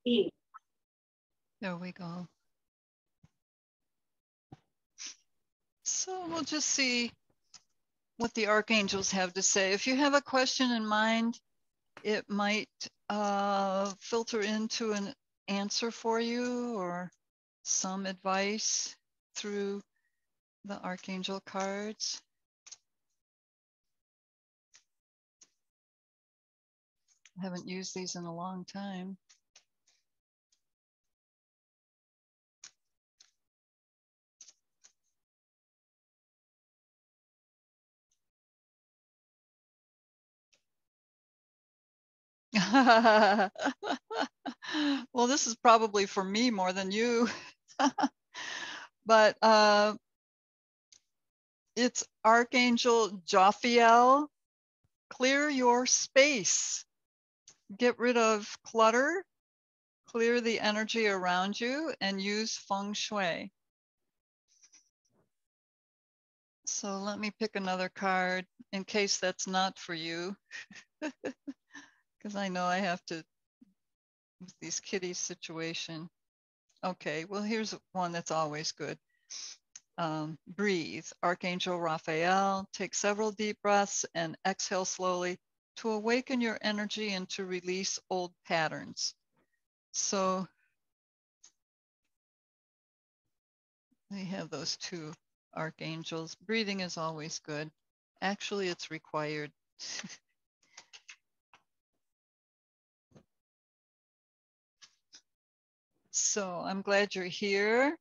There we go. So we'll just see what the archangels have to say. If you have a question in mind, it might filter into an answer for you or some advice through the archangel cards. I haven't used these in a long time. Well, this is probably for me more than you. But it's Archangel Jophiel. Clear your space. Get rid of clutter, clear the energy around you, and use feng shui. So let me pick another card in case that's not for you, because I know I have to, with these kitties situation. Okay, well, here's one that's always good. Breathe. Archangel Raphael, take several deep breaths and exhale slowly to awaken your energy and to release old patterns. So we have those two archangels. Breathing is always good. Actually, it's required. So I'm glad you're here.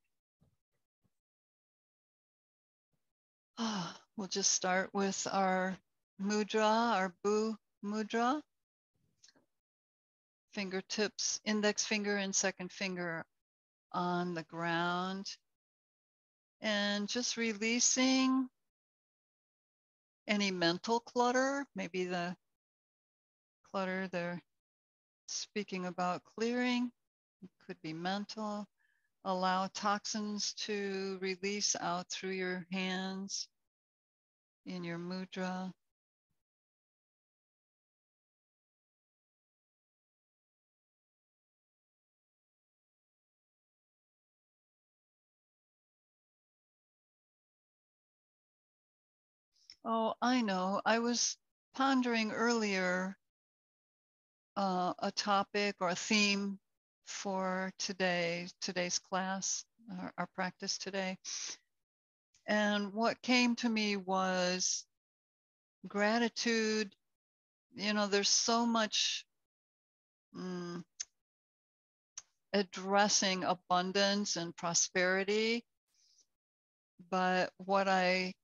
We'll just start with our mudra, our Bu mudra. Fingertips, index finger and second finger on the ground. And just releasing any mental clutter, maybe the clutter they're speaking about clearing, it could be mental. Allow toxins to release out through your hands in your mudra. Oh, I know. I was pondering earlier a topic or a theme for today's class, our practice today. And what came to me was gratitude. You know, there's so much addressing abundance and prosperity, but what I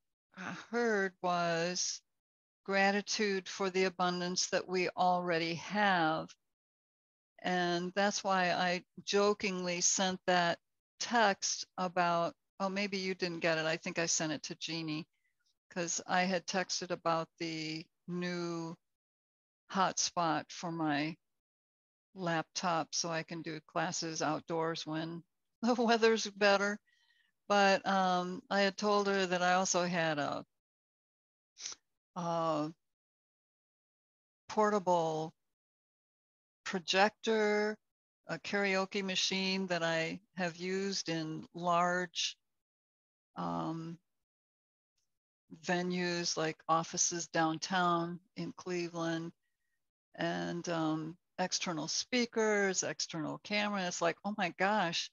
heard was gratitude for the abundance that we already have. And that's why I jokingly sent that text about, oh, maybe you didn't get it. I think I sent it to Jeannie because I had texted about the new hotspot for my laptop so I can do classes outdoors when the weather's better. But I had told her that I also had a portable projector, a karaoke machine that I have used in large venues like offices downtown in Cleveland, and external speakers, external cameras. Like, oh my gosh,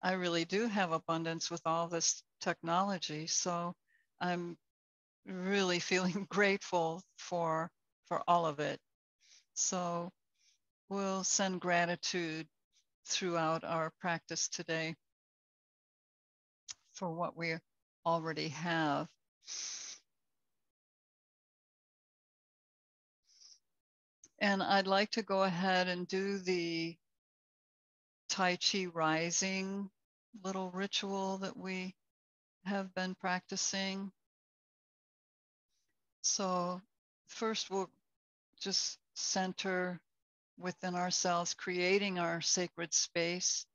I really do have abundance with all this technology. So I'm really feeling grateful for all of it. So we'll send gratitude throughout our practice today for what we already have. And I'd like to go ahead and do the Tai Chi rising little ritual that we have been practicing. So first we'll just center within ourselves, creating our sacred space.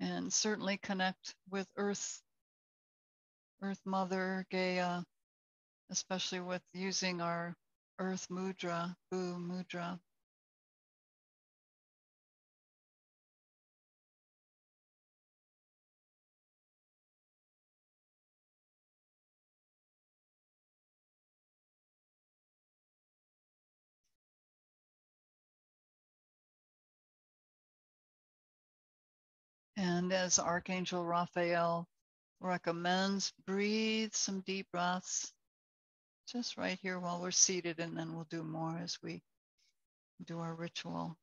and certainly connect with Earth Mother, Gaia, especially with using our Earth Mudra, Bu Mudra. And as Archangel Raphael recommends, breathe some deep breaths just right here while we're seated, and then we'll do more as we do our ritual.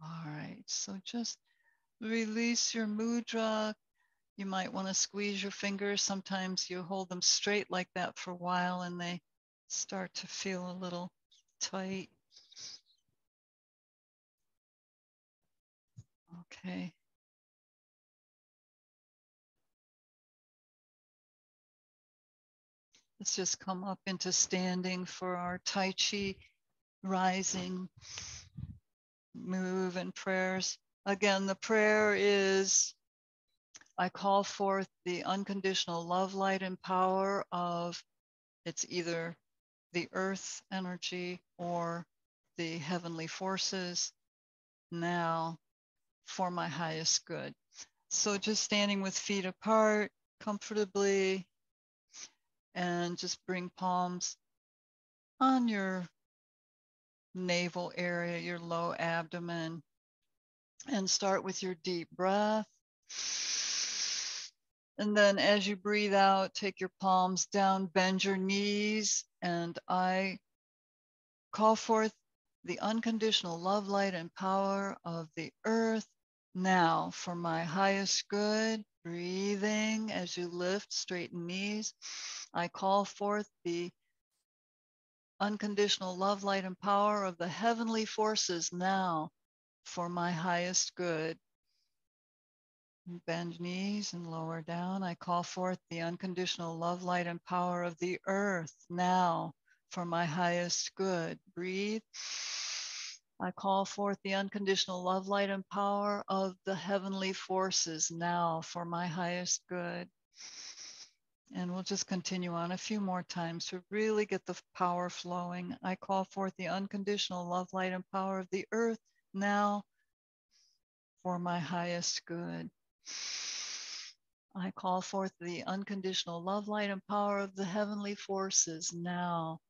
All right, so just release your mudra. You might want to squeeze your fingers. Sometimes you hold them straight like that for a while and they start to feel a little tight. Okay. Let's just come up into standing for our Tai Chi rising move and prayers. Again, the prayer is, I call forth the unconditional love, light, and power of, it's either the earth energy or the heavenly forces now for my highest good. So just standing with feet apart comfortably, and just bring palms on your navel area, your low abdomen, and start with your deep breath. And then as you breathe out, take your palms down, bend your knees, and I call forth the unconditional love, light, and power of the earth now for my highest good. Breathing as you lift, straighten knees. I call forth the unconditional love, light, and power of the heavenly forces now for my highest good. Bend knees and lower down. I call forth the unconditional love, light, and power of the earth now for my highest good. Breathe. I call forth the unconditional love, light, and power of the heavenly forces now for my highest good. And we'll just continue on a few more times to really get the power flowing. I call forth the unconditional love, light, and power of the earth now for my highest good. I call forth the unconditional love, light, and power of the heavenly forces now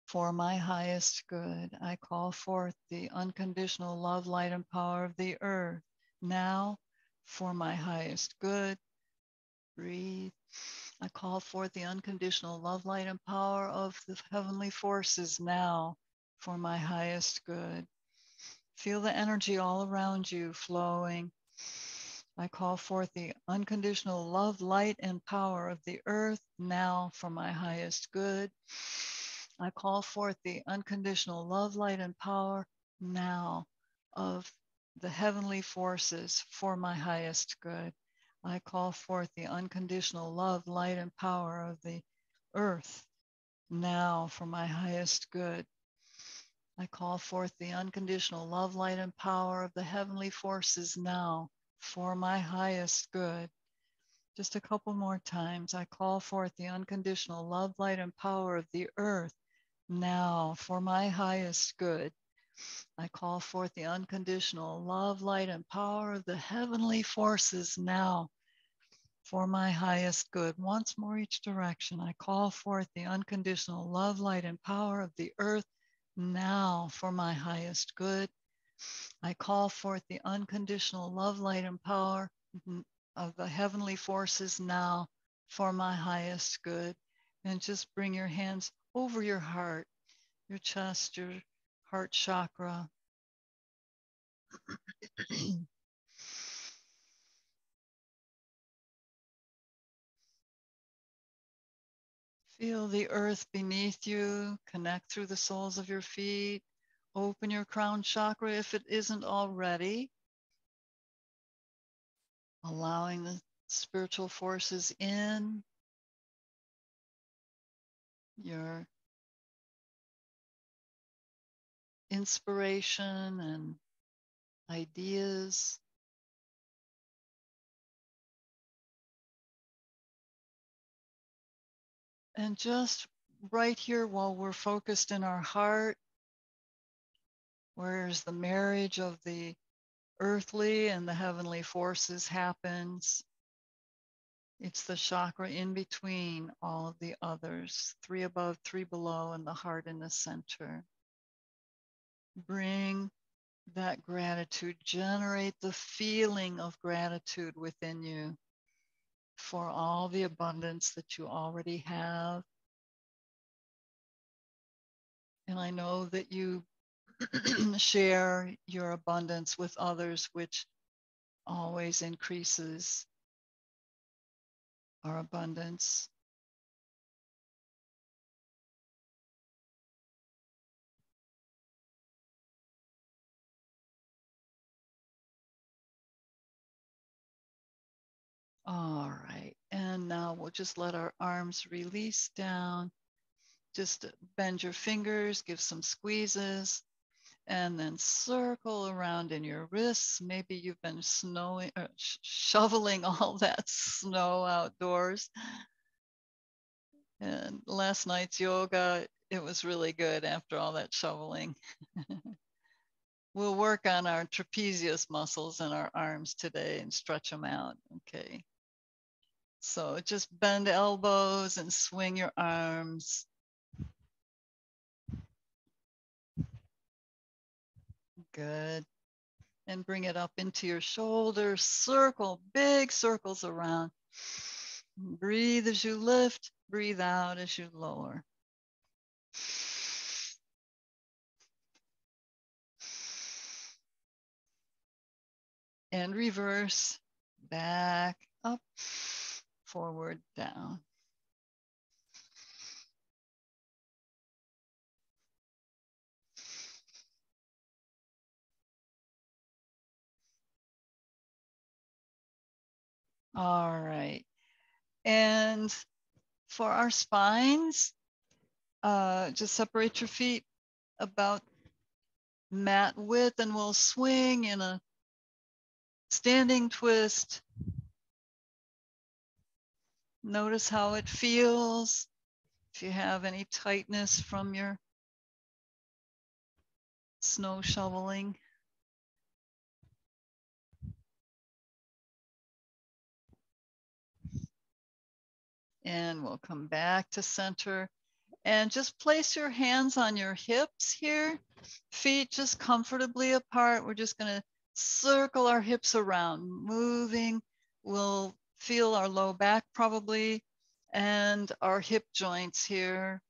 for my highest good. I call forth the unconditional love, light, and power of the earth now for my highest good. Breathe. I call forth the unconditional love, light, and power of the heavenly forces now for my highest good. Feel the energy all around you flowing. I call forth the unconditional love, light, and power of the earth now for my highest good. I call forth the unconditional love, light, and power now of the heavenly forces for my highest good. I call forth the unconditional love, light, and power of the earth now for my highest good. I call forth the unconditional love, light, and power of the heavenly forces now for my highest good. Just a couple more times. I call forth the unconditional love, light, and power of the earth now for my highest good. I call forth the unconditional love, light, and power of the heavenly forces now for my highest good. Once more each direction. I call forth the unconditional love, light, and power of the earth now for my highest good. I call forth the unconditional love, light, and power of the heavenly forces now for my highest good. And just bring your hands over your heart, your chest, your heart chakra. Feel the earth beneath you, connect through the soles of your feet, open your crown chakra if it isn't already, allowing the spiritual forces in, your inspiration and ideas. And just right here, while we're focused in our heart, where's the marriage of the earthly and the heavenly forces happens. It's the chakra in between all of the others, 3 above, 3 below, and the heart in the center. Bring that gratitude, generate the feeling of gratitude within you for all the abundance that you already have. And I know that you share your abundance with others, which always increases our abundance. All right. And now we'll just let our arms release down. Just bend your fingers, give some squeezes, and then circle around in your wrists. Maybe you've been shoveling all that snow outdoors. And last night's yoga, it was really good after all that shoveling. We'll work on our trapezius muscles in our arms today and stretch them out. Okay. So just bend elbows and swing your arms. Good. And bring it up into your shoulders. Circle, big circles around. Breathe as you lift, breathe out as you lower. And reverse, back, up, forward, down. All right. And for our spines, just separate your feet about mat width and we'll swing in a standing twist. Notice how it feels. If you have any tightness from your snow shoveling. And we'll come back to center and just place your hands on your hips here. Feet just comfortably apart. We're just going to circle our hips around, moving. We'll feel our low back probably and our hip joints here.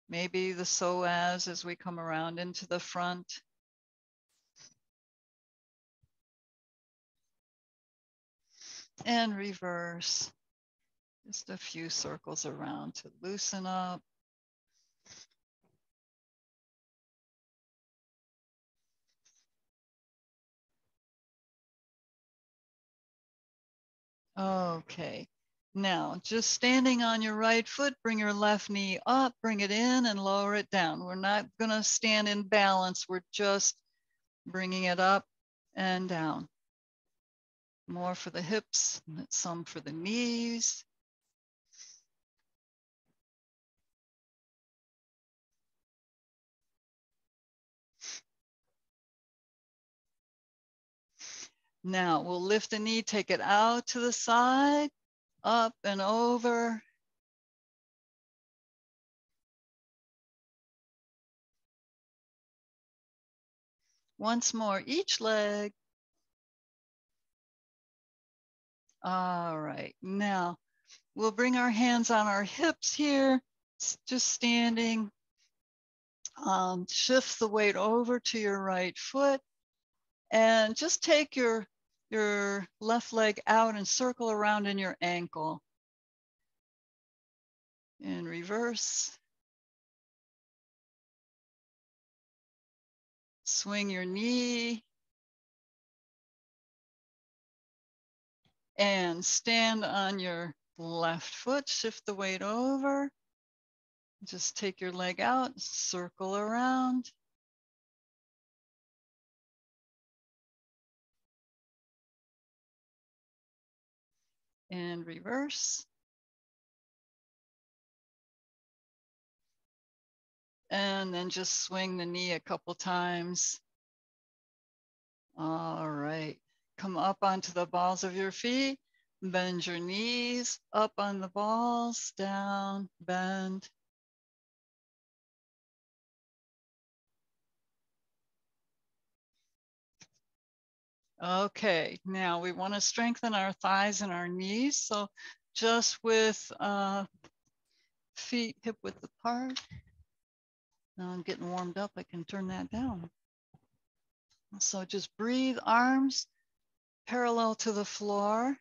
Maybe the psoas as we come around into the front. And reverse. Just a few circles around to loosen up. Okay. Now, just standing on your right foot, bring your left knee up, bring it in and lower it down. We're not going to stand in balance. We're just bringing it up and down. More for the hips, some for the knees. Now, we'll lift the knee, take it out to the side, up and over. Once more, each leg. All right, now we'll bring our hands on our hips here, just standing. Shift the weight over to your right foot and just take your left leg out and circle around in your ankle. In reverse. Swing your knee. And stand on your left foot, shift the weight over. Just take your leg out, circle around. And reverse. And then just swing the knee a couple times. All right. Come up onto the balls of your feet. Bend your knees, up on the balls, down, bend. Okay, now we want to strengthen our thighs and our knees. So just with feet hip width apart. Now I'm getting warmed up. I can turn that down. So just breathe, arms parallel to the floor.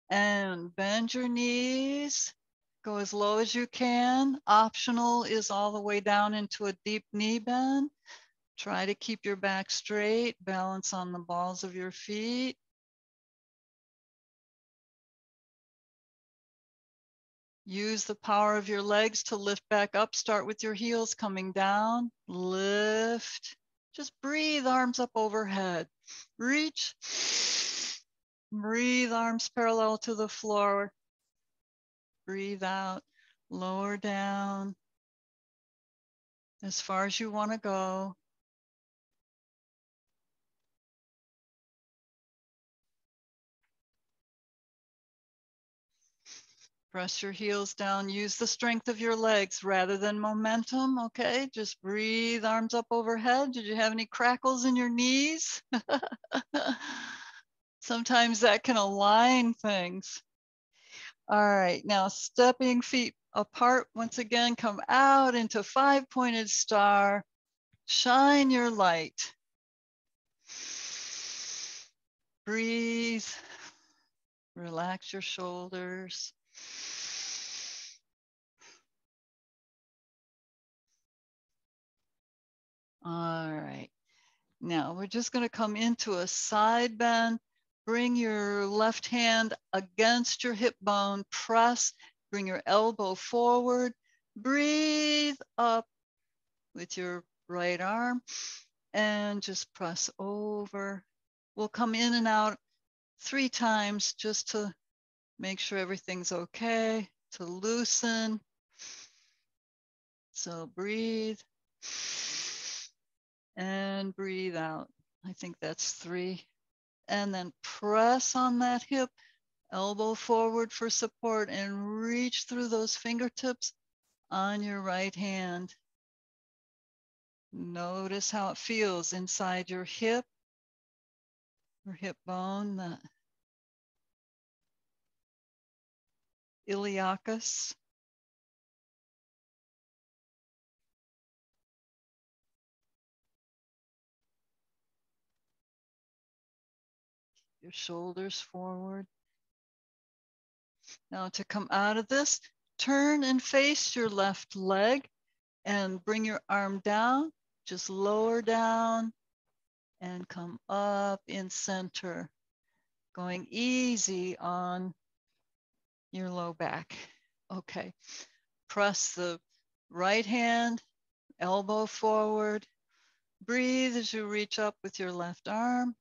And bend your knees. Go as low as you can. Optional is all the way down into a deep knee bend. Try to keep your back straight. Balance on the balls of your feet. Use the power of your legs to lift back up. Start with your heels coming down. Lift. Just breathe, arms up overhead. Reach. Breathe, arms parallel to the floor. Breathe out. Lower down. As far as you want to go. Press your heels down. Use the strength of your legs rather than momentum, okay? Just breathe, arms up overhead. Did you have any crackles in your knees? Sometimes that can align things. All right, now stepping feet apart. Once again, come out into five-pointed star. Shine your light. Breathe. Relax your shoulders. All right. Now we're just going to come into a side bend. Bring your left hand against your hip bone. Press. Bring your elbow forward. Breathe up with your right arm and just press over. We'll come in and out 3 times just to make sure everything's okay, to loosen. So breathe and breathe out. I think that's 3. And then press on that hip, elbow forward for support, and reach through those fingertips on your right hand. Notice how it feels inside your hip or hip bone, the iliacus. Your shoulders forward. Now to come out of this, turn and face your left leg and bring your arm down, just lower down and come up in center, going easy on your low back. Okay, press the right hand, elbow forward. Breathe as you reach up with your left arm.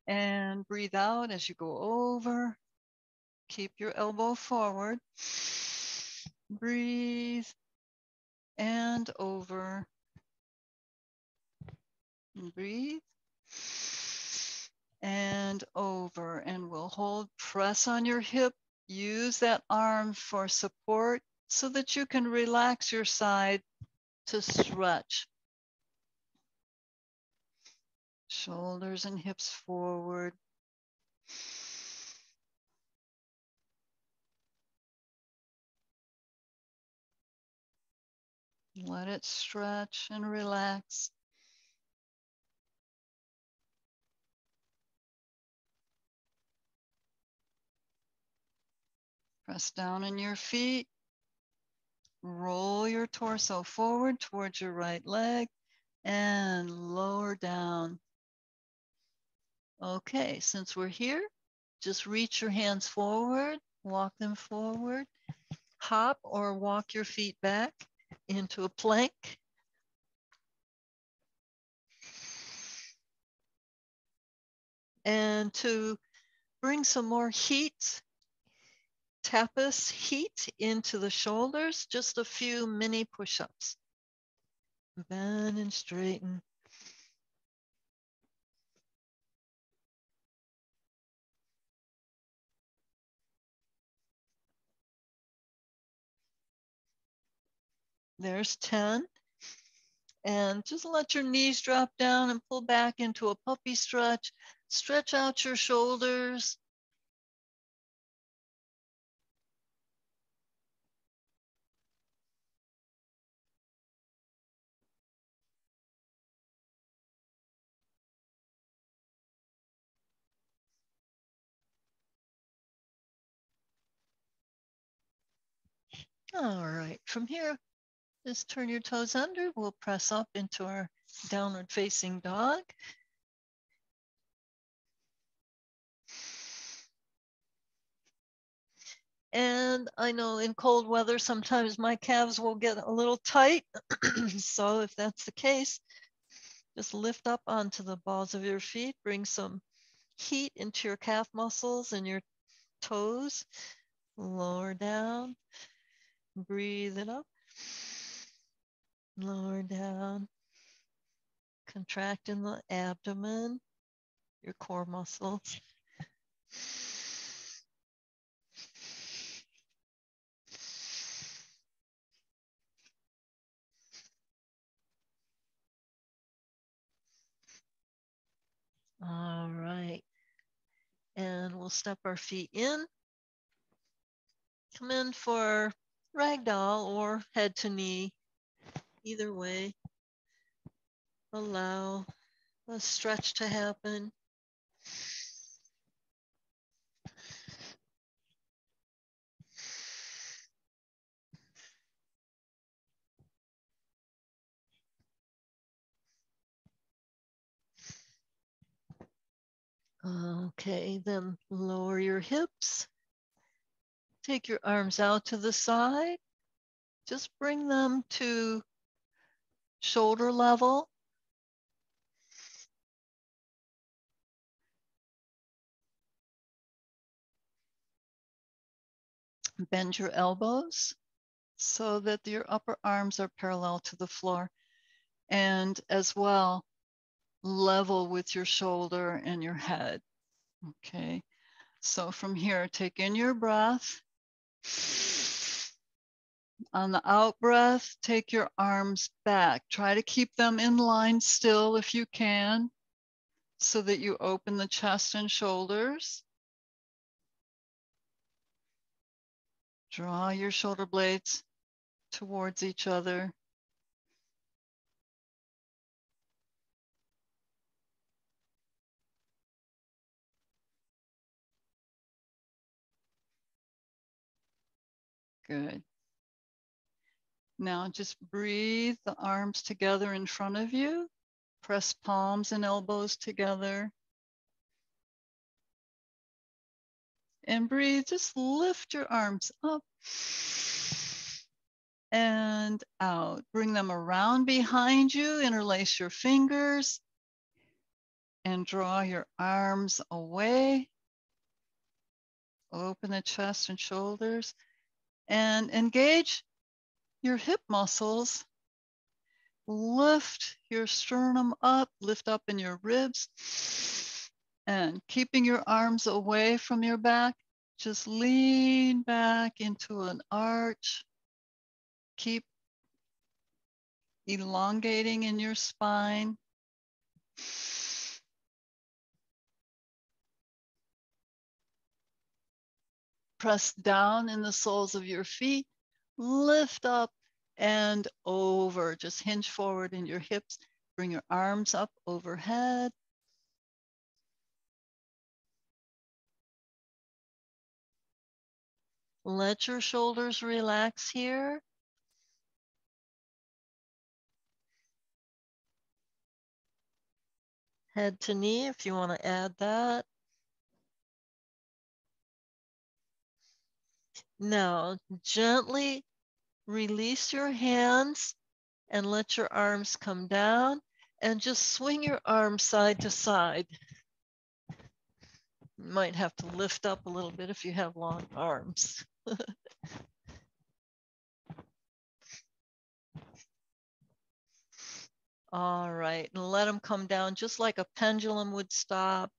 And breathe out as you go over. Keep your elbow forward. Breathe and over. And breathe and over. And we'll hold, press on your hip. Use that arm for support so that you can relax your side to stretch. Shoulders and hips forward. Let it stretch and relax. Press down in your feet. Roll your torso forward towards your right leg and lower down. Okay, since we're here, just reach your hands forward, walk them forward, hop or walk your feet back into a plank. And to bring some more heat, tapas heat into the shoulders, just a few mini push-ups. Bend and straighten. There's 10. And just let your knees drop down and pull back into a puppy stretch. Stretch out your shoulders. All right, from here, just turn your toes under. We'll press up into our downward facing dog. And I know in cold weather, sometimes my calves will get a little tight. So if that's the case, just lift up onto the balls of your feet, bring some heat into your calf muscles and your toes. Lower down, breathe it up. Lower down, contract in the abdomen, your core muscles. All right. And we'll step our feet in. Come in for ragdoll or head to knee. Either way, allow a stretch to happen. Okay, then lower your hips. Take your arms out to the side. Just bring them to shoulder level. Bend your elbows so that your upper arms are parallel to the floor. And as well, level with your shoulder and your head. Okay, so from here, take in your breath. On the out breath, take your arms back. Try to keep them in line still if you can, so that you open the chest and shoulders. Draw your shoulder blades towards each other. Good. Now just breathe the arms together in front of you. Press palms and elbows together. And breathe, just lift your arms up and out. Bring them around behind you, interlace your fingers, and draw your arms away. Open the chest and shoulders, and engage your hip muscles. Lift your sternum up, lift up in your ribs, and keeping your arms away from your back, just lean back into an arch. Keep elongating in your spine. Press down in the soles of your feet, lift up and over. Just hinge forward in your hips. Bring your arms up overhead. Let your shoulders relax here. Head to knee if you want to add that. Now, gently release your hands and let your arms come down and just swing your arms side to side. You might have to lift up a little bit if you have long arms. All right, and let them come down just like a pendulum would stop.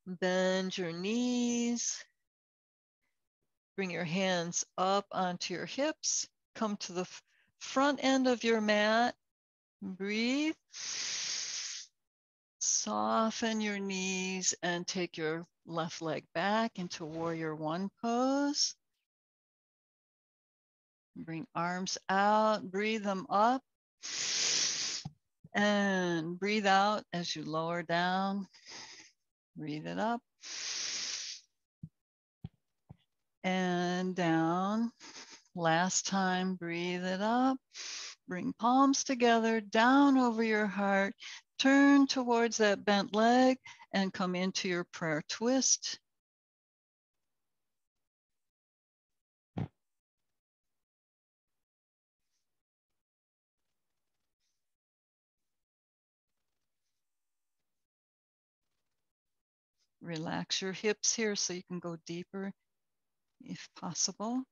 Bend your knees. Bring your hands up onto your hips. Come to the front end of your mat. Breathe. Soften your knees and take your left leg back into warrior one pose. Bring arms out, breathe them up. And breathe out as you lower down. Breathe it up. And down. Last time, breathe it up. Bring palms together, down over your heart. Turn towards that bent leg and come into your prayer twist. Relax your hips here so you can go deeper if possible.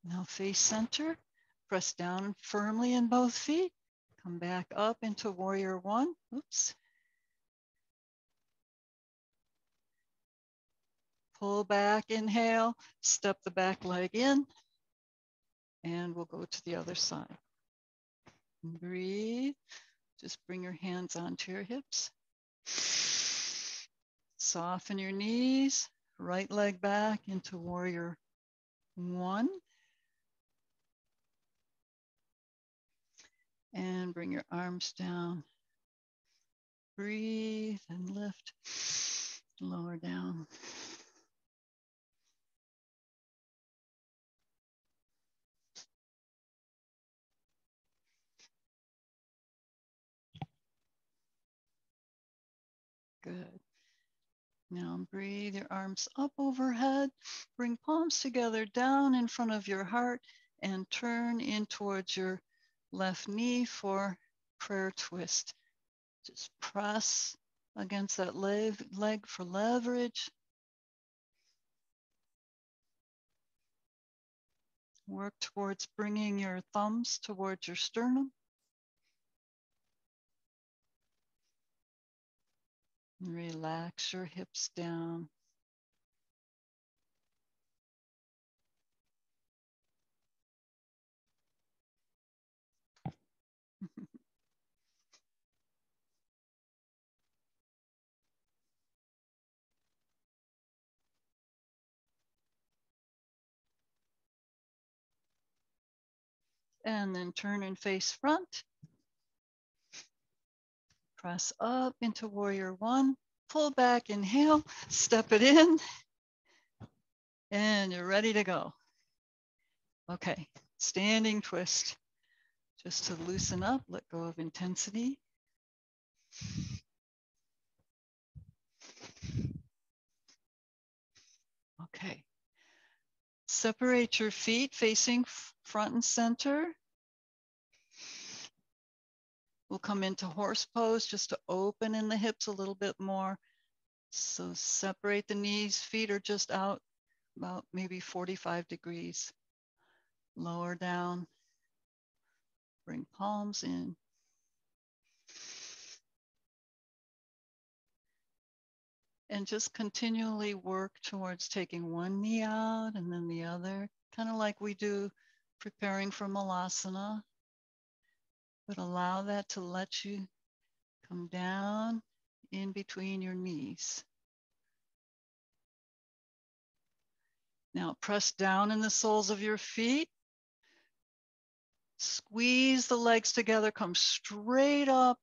Now face center, press down firmly in both feet. Come back up into warrior one. Oops. Pull back, inhale, step the back leg in, and we'll go to the other side. Breathe. Just bring your hands onto your hips. Soften your knees. Right leg back into warrior one. And bring your arms down. Breathe and lift. Lower down. Good. Now breathe your arms up overhead. Bring palms together down in front of your heart and turn in towards your left knee for prayer twist. Just press against that leg for leverage. Work towards bringing your thumbs towards your sternum. Relax your hips down. And then turn and face front. Press up into warrior one. Pull back, inhale, step it in. And you're ready to go. Okay, standing twist. Just to loosen up, let go of intensity. Okay. Separate your feet facing front and center. We'll come into horse pose just to open in the hips a little bit more. So separate the knees, feet are just out about maybe 45 degrees. Lower down, bring palms in. And just continually work towards taking one knee out and then the other, kind of like we do preparing for Malasana. But allow that to let you come down in between your knees. Now press down in the soles of your feet. Squeeze the legs together, come straight up.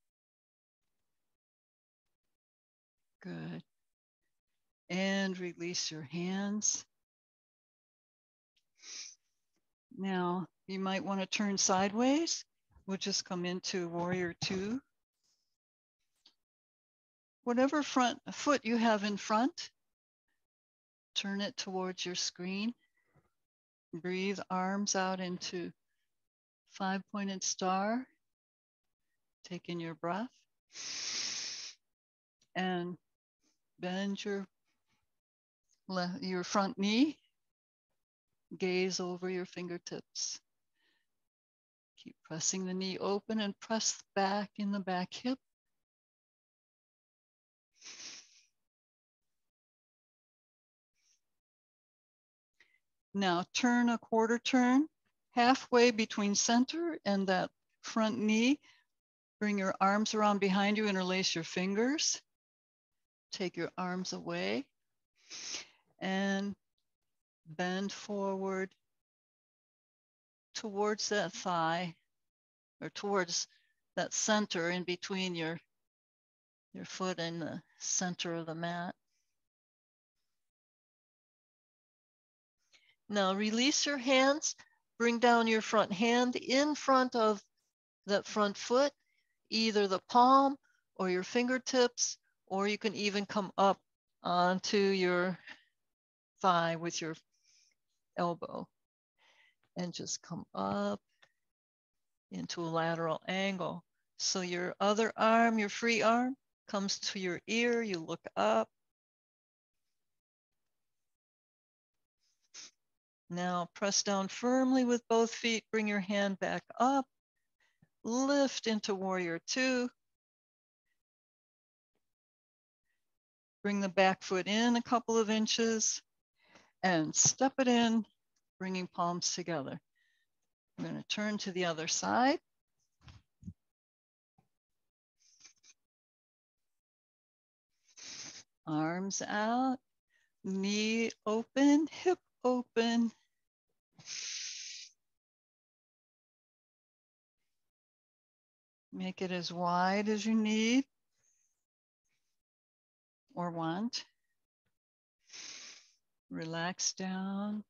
Good. And release your hands. Now, you might want to turn sideways. We'll just come into warrior two. Whatever front foot you have in front, turn it towards your screen. Breathe arms out into five-pointed star. Take in your breath. And bend your front knee. Gaze over your fingertips. Keep pressing the knee open and press back in the back hip. Now turn a quarter turn, halfway between center and that front knee. Bring your arms around behind you, interlace your fingers. Take your arms away and bend forward towards that thigh, or towards that center in between your foot and the center of the mat. Now release your hands, bring down your front hand in front of that front foot, either the palm or your fingertips, or you can even come up onto your thigh with your elbow and just come up into a lateral angle. So your other arm, your free arm, comes to your ear, you look up. Now press down firmly with both feet, bring your hand back up, lift into warrior two. Bring the back foot in a couple of inches and step it in, bringing palms together. I'm going to turn to the other side. Arms out, knee open, hip open. Make it as wide as you need or want. Relax down.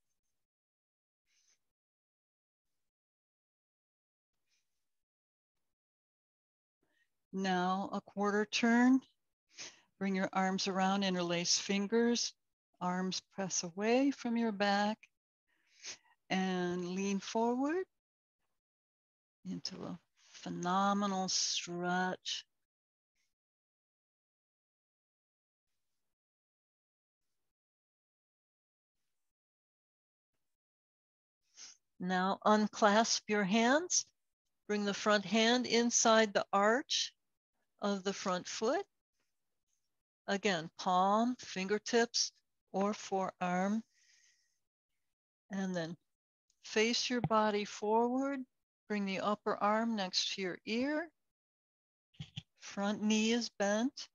Now a quarter turn. Bring your arms around, interlace fingers. Arms press away from your back and lean forward into a phenomenal stretch. Now unclasp your hands. Bring the front hand inside the arch of the front foot. Again, palm, fingertips, or forearm. And then face your body forward. Bring the upper arm next to your ear. Front knee is bent.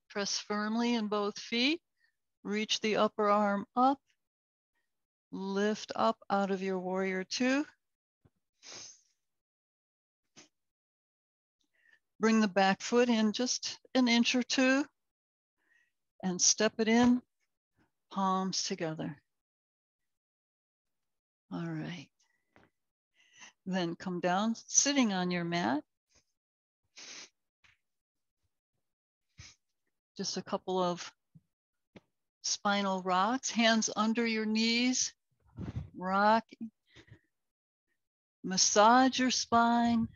Press firmly in both feet. Reach the upper arm up. Lift up out of your warrior two. Bring the back foot in just an inch or two and step it in, palms together. All right. Then come down, sitting on your mat. Just a couple of spinal rocks, hands under your knees, rock. Massage your spine.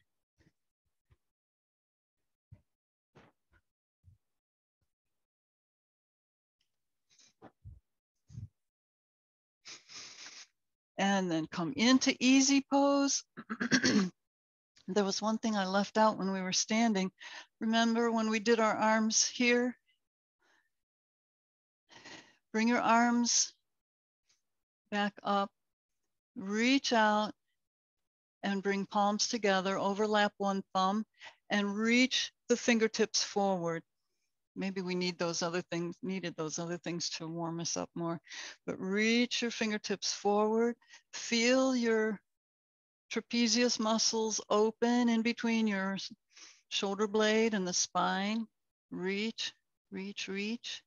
And then come into easy pose. There was one thing I left out when we were standing. Remember when we did our arms here? Bring your arms back up, reach out and bring palms together, overlap one thumb and reach the fingertips forward. maybe we needed those other things to warm us up more. But reach your fingertips forward. Feel your trapezius muscles open in between your shoulder blade and the spine. Reach, reach, reach.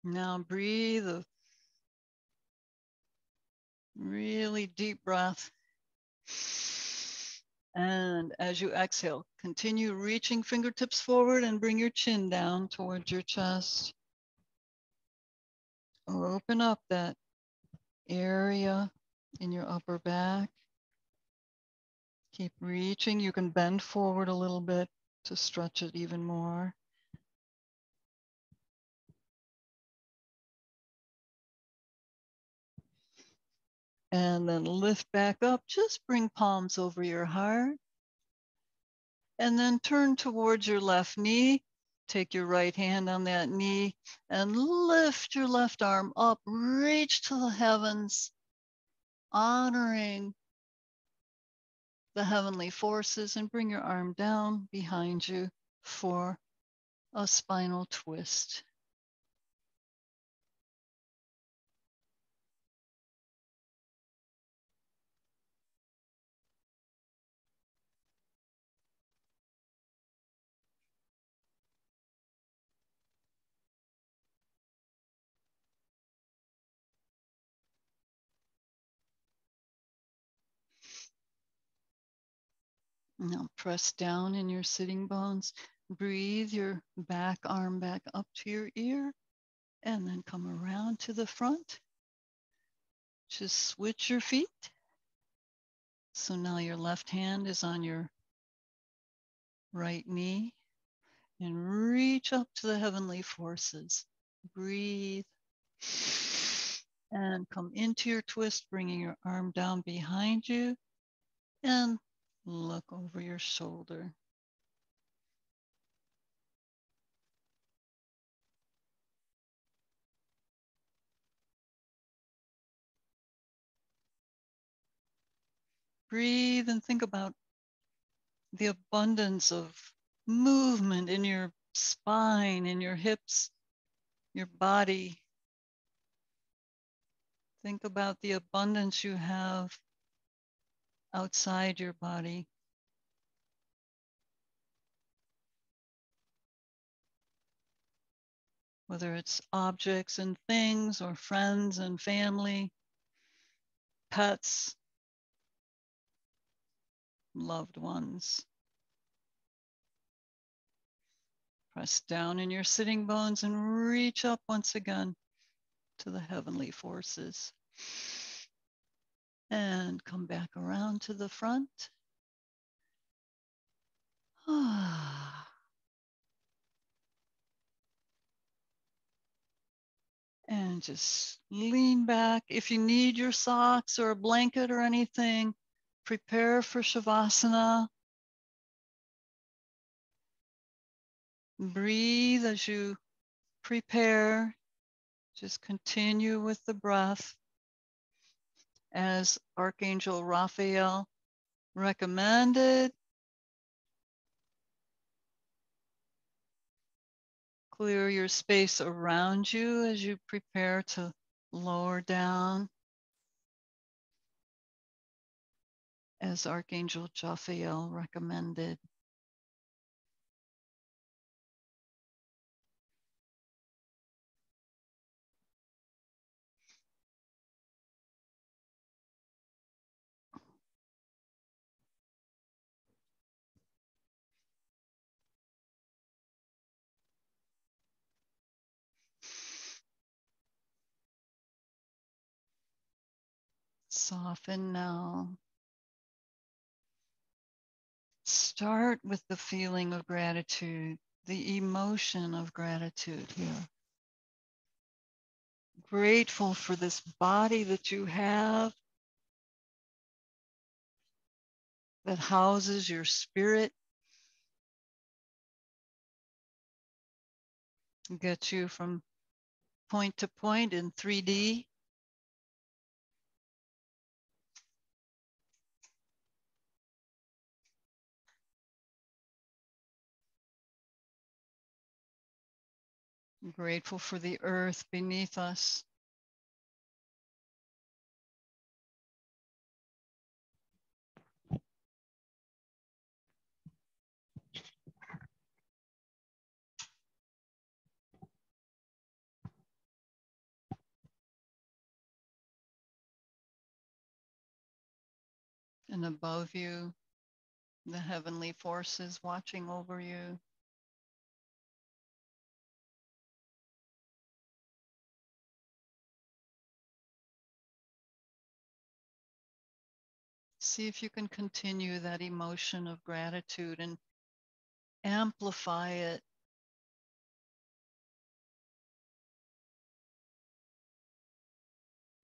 Now breathe a really deep breath. And as you exhale, continue reaching fingertips forward and bring your chin down towards your chest. Open up that area in your upper back. Keep reaching. You can bend forward a little bit to stretch it even more. And then lift back up. Just bring palms over your heart. And then turn towards your left knee. Take your right hand on that knee and lift your left arm up. Reach to the heavens, honoring the heavenly forces, and bring your arm down behind you for a spinal twist. Now press down in your sitting bones. Breathe your back arm back up to your ear and then come around to the front. Just switch your feet. So now your left hand is on your right knee and reach up to the heavenly forces. Breathe and come into your twist, bringing your arm down behind you and look over your shoulder. Breathe and think about the abundance of movement in your spine, in your hips, your body. Think about the abundance you have outside your body. Whether it's objects and things or friends and family, pets, loved ones. Press down in your sitting bones and reach up once again to the heavenly forces. And come back around to the front. And just lean back. If you need your socks or a blanket or anything, prepare for Shavasana. Breathe as you prepare. Just continue with the breath as Archangel Raphael recommended. Clear your space around you as you prepare to lower down as Archangel Raphael recommended. Soften now. Start with the feeling of gratitude, the emotion of gratitude here. Grateful for this body that you have that houses your spirit, gets you from point to point in 3D. I'm grateful for the earth beneath us. And above you, the heavenly forces watching over you. See if you can continue that emotion of gratitude and amplify it,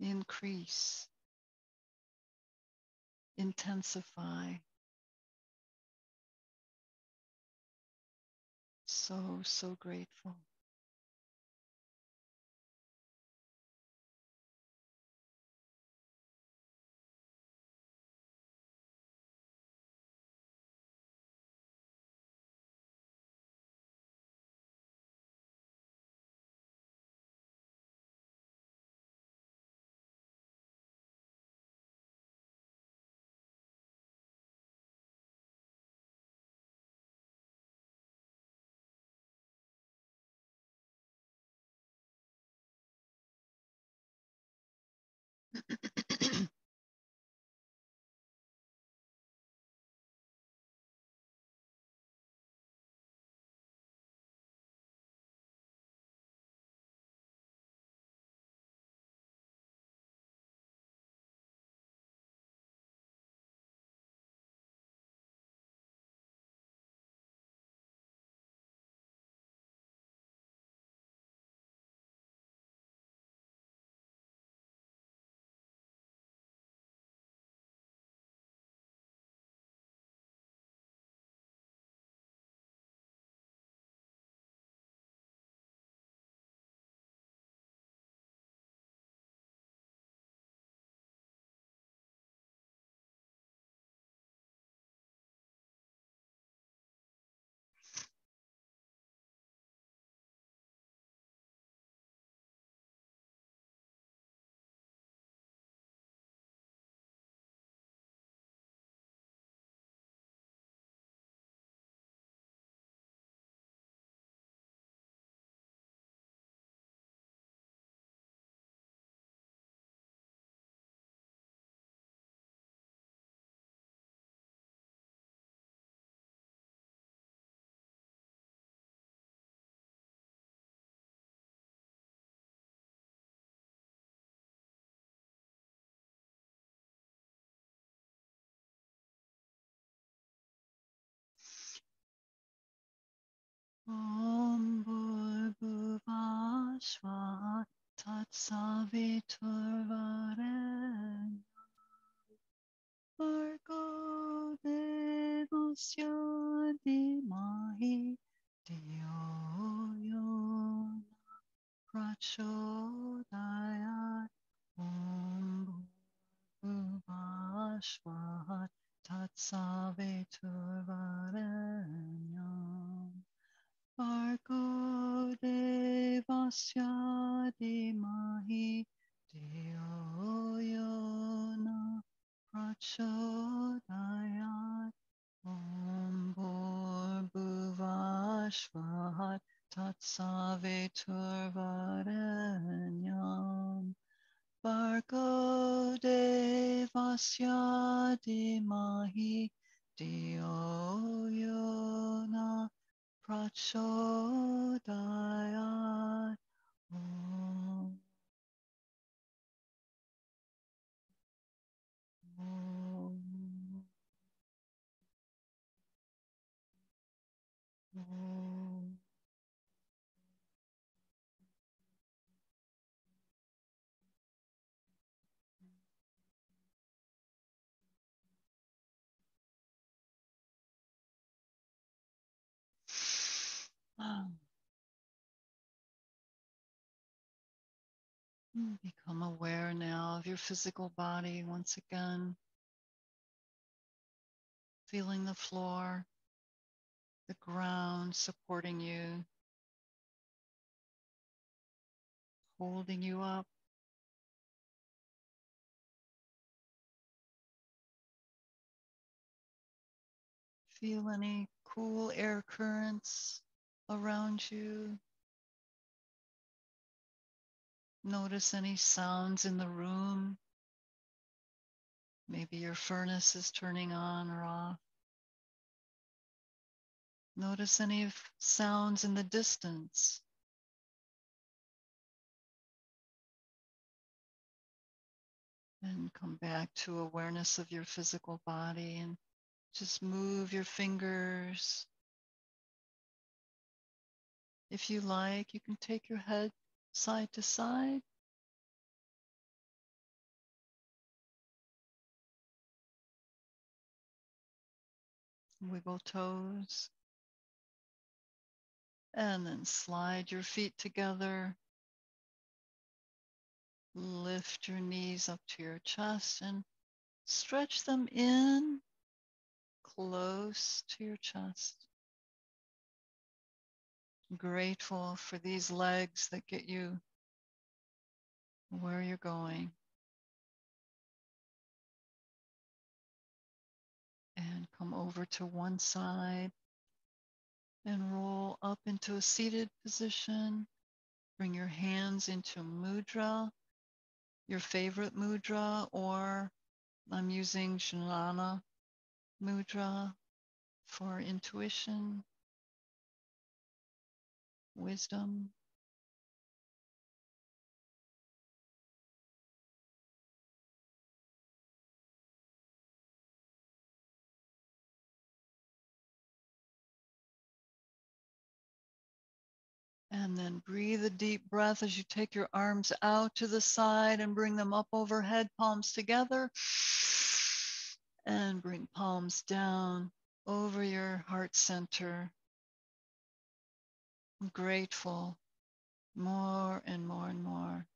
increase, intensify. So, so grateful. Om Bhurбhuvah Svah Tatsaviturvarenyam Bhargo Devasya Dhimahi Dhiyo Yo Prachodayat Om Bhurбhuvah Svah Tatsaviturvarenyam Bhargo Devasya Dhimahi Dhiyo Yo Prachodayat Om Bhurбhuvah Svah Tatsaviturvarenyam Bhargo Devasya Dhimahi Dhiyo Yo Prachodayat Om. Om. Om. Become aware now of your physical body once again, feeling the floor, the ground supporting you, holding you up. Feel any cool air currents around you. Notice any sounds in the room. Maybe your furnace is turning on or off. Notice any sounds in the distance. And come back to awareness of your physical body and just move your fingers. If you like, you can take your head side to side. Wiggle toes. And then slide your feet together. Lift your knees up to your chest and stretch them in close to your chest. Grateful for these legs that get you where you're going. And come over to one side and roll up into a seated position. Bring your hands into mudra, your favorite mudra, or I'm using Jnana mudra for intuition, wisdom. And then breathe a deep breath as you take your arms out to the side and bring them up overhead, palms together. And bring palms down over your heart center. I'm grateful more and more and more.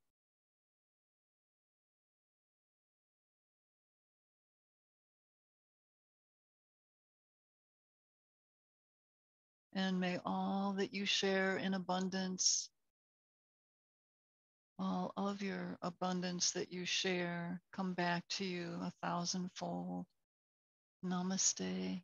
And may all that you share in abundance, all of your abundance that you share, come back to you 1,000-fold. Namaste.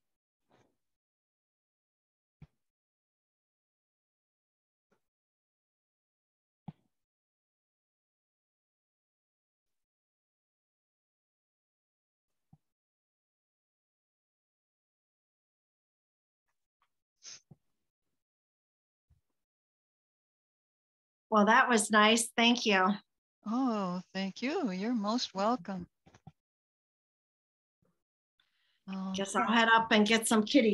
Well, that was nice. Thank you. Oh, thank you. You're most welcome. Guess I'll head up and get some kitty